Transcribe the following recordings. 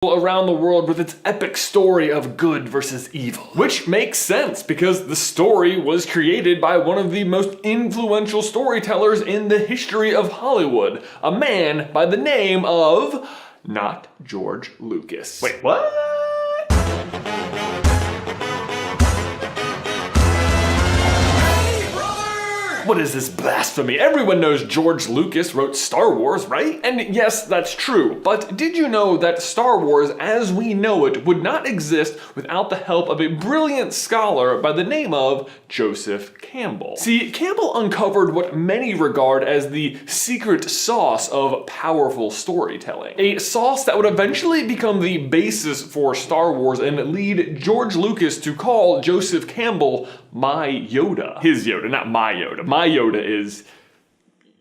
around the world with its epic story of good versus evil. Which makes sense because the story was created by one of the most influential storytellers in the history of Hollywood, a man by the name of not George Lucas. Wait, what? What is this blasphemy? Everyone knows George Lucas wrote Star Wars, right? And yes, that's true. But did you know that Star Wars, as we know it, would not exist without the help of a brilliant scholar by the name of Joseph Campbell? See, Campbell uncovered what many regard as the secret sauce of powerful storytelling. A sauce that would eventually become the basis for Star Wars and lead George Lucas to call Joseph Campbell my Yoda. His Yoda, not my Yoda. My Yoda is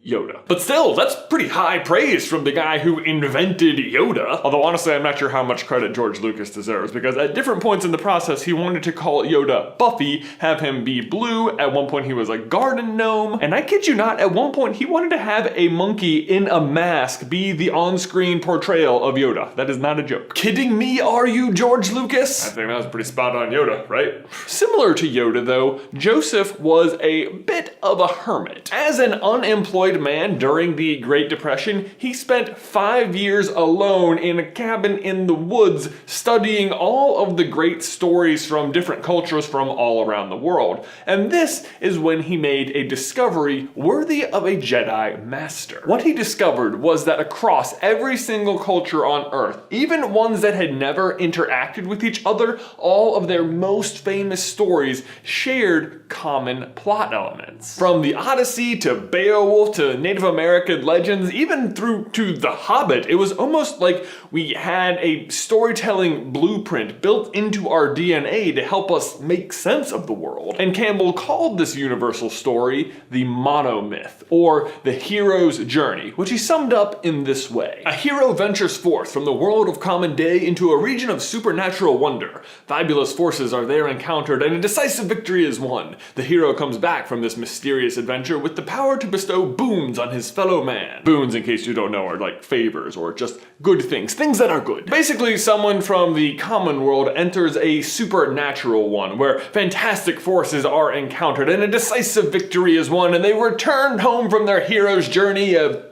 Yoda. But still, that's pretty high praise from the guy who invented Yoda. Although honestly, I'm not sure how much credit George Lucas deserves, because at different points in the process, he wanted to call Yoda Buffy, have him be blue. At one point, he was a garden gnome. And I kid you not, at one point, he wanted to have a monkey in a mask be the on-screen portrayal of Yoda. That is not a joke. Kidding me, are you, George Lucas? I think that was pretty spot on Yoda, right? Similar to Yoda, though, Joseph was a bit of a hermit. As an unemployed man during the Great Depression, he spent 5 years alone in a cabin in the woods studying all of the great stories from different cultures from all around the world. And this is when he made a discovery worthy of a Jedi Master. What he discovered was that across every single culture on Earth, even ones that had never interacted with each other, all of their most famous stories shared common plot elements. From the Odyssey to Beowulf to Native American legends, even through to The Hobbit, it was almost like we had a storytelling blueprint built into our DNA to help us make sense of the world. And Campbell called this universal story the monomyth, or the hero's journey, which he summed up in this way. A hero ventures forth from the world of common day into a region of supernatural wonder. Fabulous forces are there encountered, and a decisive victory is won. The hero comes back from this mysterious adventure with the power to bestow boons on his fellow man. Boons, in case you don't know, are like favors or just good things, things that are good. Basically, someone from the common world enters a supernatural one where fantastic forces are encountered and a decisive victory is won, and they return home from their hero's journey a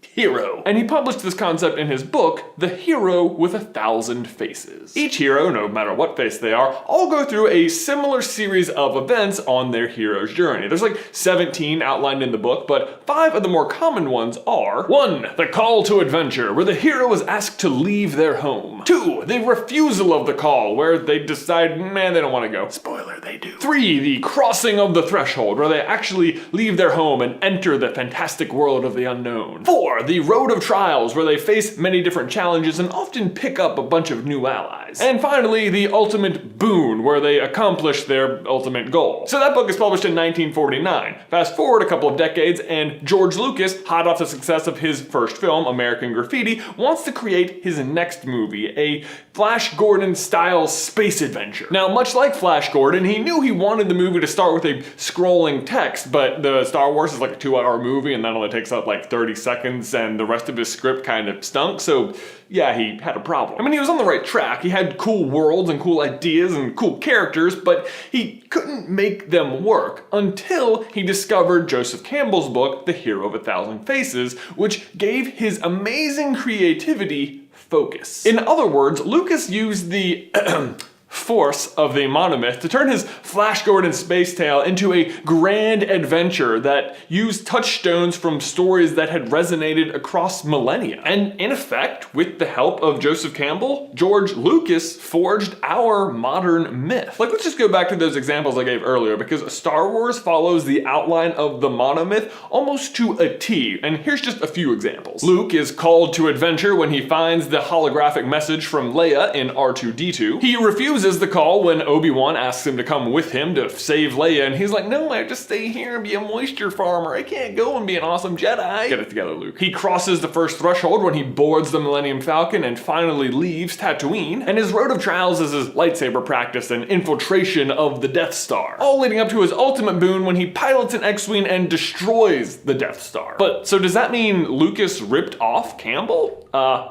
hero. And he published this concept in his book, The Hero with 1,000 Faces. Each hero, no matter what face they are, all go through a similar series of events on their hero's journey. There's like 17 outlined in the book, but 5 of the more common ones are: 1. The call to adventure, where the hero is asked to leave their home. 2. The refusal of the call, where they decide, man, they don't want to go. Spoiler, they do. 3. The crossing of the threshold, where they actually leave their home and enter the fantastic world of the unknown. 4. The road of trials, where they face many different challenges and often pick up a bunch of new allies. And finally, the ultimate boon, where they accomplish their ultimate goal. So that book is published in 1949. Fast forward a couple of decades, and George Lucas, hot off the success of his first film, American Graffiti, wants to create his next movie, a Flash Gordon-style space adventure. Now, much like Flash Gordon, he knew he wanted the movie to start with a scrolling text, but the Star Wars is like a 2-hour movie, and that only takes up like 30 seconds, and the rest of his script kind of stunk, so yeah, he had a problem. I mean, he was on the right track. He had cool worlds and cool ideas and cool characters, but he couldn't make them work until he discovered Joseph Campbell's book, The Hero of 1,000 Faces, which gave his amazing creativity focus. In other words, Lucas used the force of the monomyth to turn his Flash Gordon space tale into a grand adventure that used touchstones from stories that had resonated across millennia. And in effect, with the help of Joseph Campbell, George Lucas forged our modern myth. Like, let's just go back to those examples I gave earlier, because Star Wars follows the outline of the monomyth almost to a T, and here's just a few examples. Luke is called to adventure when he finds the holographic message from Leia in R2-D2. He refuses the call when Obi-Wan asks him to come with him to save Leia, and he's like, no, I have to stay here and be a moisture farmer. I can't go and be an awesome Jedi. Get it together, Luke. He crosses the first threshold when he boards the Millennium Falcon and finally leaves Tatooine, and his road of trials is his lightsaber practice and infiltration of the Death Star, all leading up to his ultimate boon when he pilots an X-Wing and destroys the Death Star. But so does that mean Lucas ripped off Campbell?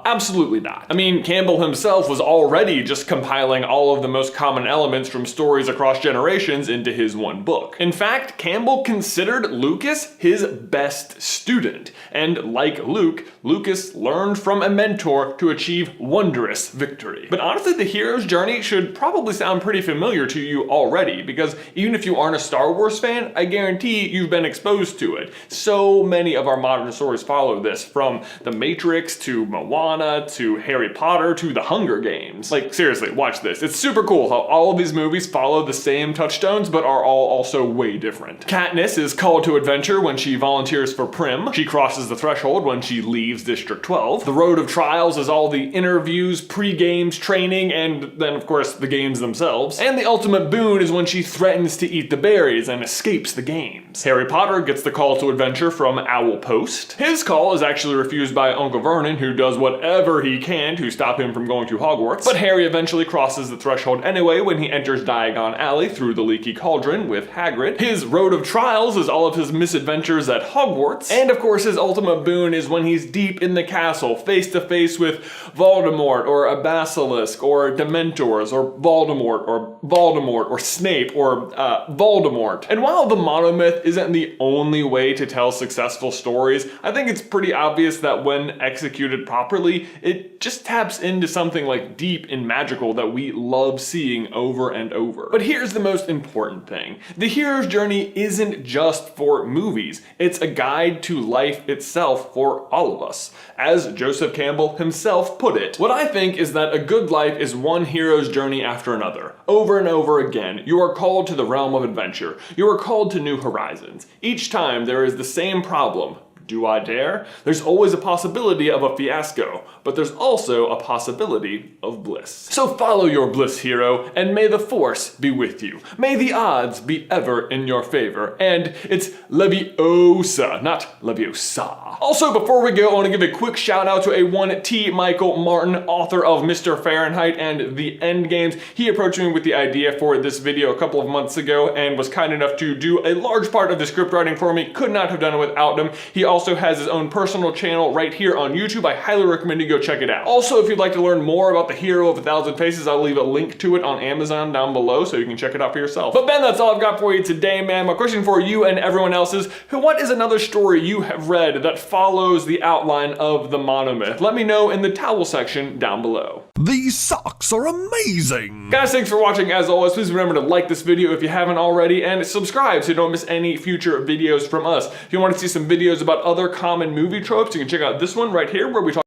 Absolutely not. I mean, Campbell himself was already just compiling all of the most common elements from stories across generations into his one book. In fact, Campbell considered Lucas his best student, and like Luke, Lucas learned from a mentor to achieve wondrous victory. But honestly, the hero's journey should probably sound pretty familiar to you already, because even if you aren't a Star Wars fan, I guarantee you've been exposed to it. So many of our modern stories follow this, from The Matrix to Moana to Harry Potter to The Hunger Games. Like, seriously, watch this. It's super cool how all of these movies follow the same touchstones, but are all also way different. Katniss is called to adventure when she volunteers for Prim. She crosses the threshold when she leaves District 12. The Road of Trials is all the interviews, pre-games, training, and then of course the games themselves. And the ultimate boon is when she threatens to eat the berries and escapes the games. Harry Potter gets the call to adventure from Owl Post. His call is actually refused by Uncle Vernon, who does whatever he can to stop him from going to Hogwarts. But Harry eventually crosses the threshold anyway when he enters Diagon Alley through the Leaky Cauldron with Hagrid. His Road of Trials is all of his misadventures at Hogwarts. And of course his ultimate boon is when he's deep in the castle, face to face with Voldemort, or a Basilisk, or Dementors, or Voldemort, or Snape, or Voldemort. And while the monomyth isn't the only way to tell successful stories, I think it's pretty obvious that when executed properly, it just taps into something like deep and magical that we love seeing over and over. But here's the most important thing. The hero's journey isn't just for movies. It's a guide to life itself for all of us. As Joseph Campbell himself put it, what I think is that a good life is one hero's journey after another. Over and over again, you are called to the realm of adventure. You are called to new horizons. Each time there is the same problem. Do I dare? There's always a possibility of a fiasco, but there's also a possibility of bliss. So follow your bliss, hero, and may the force be with you. May the odds be ever in your favor. And it's Leviosa, not Leviosa. Also, before we go, I want to give a quick shout out to a one T. Michael Martin, author of Mr. Fahrenheit and the Endgames. He approached me with the idea for this video a couple of months ago and was kind enough to do a large part of the script writing for me. Could not have done it without him. He also has his own personal channel right here on YouTube. I highly recommend you go check it out. Also, if you'd like to learn more about the Hero of a Thousand Faces, I'll leave a link to it on Amazon down below so you can check it out for yourself. But Ben, that's all I've got for you today, man. My question for you and everyone else is, what is another story you have read that follows the outline of the monomyth? Let me know in the towel section down below. These socks are amazing! Guys, thanks for watching. As always, please remember to like this video if you haven't already, and subscribe so you don't miss any future videos from us. If you want to see some videos about other common movie tropes, you can check out this one right here where we talk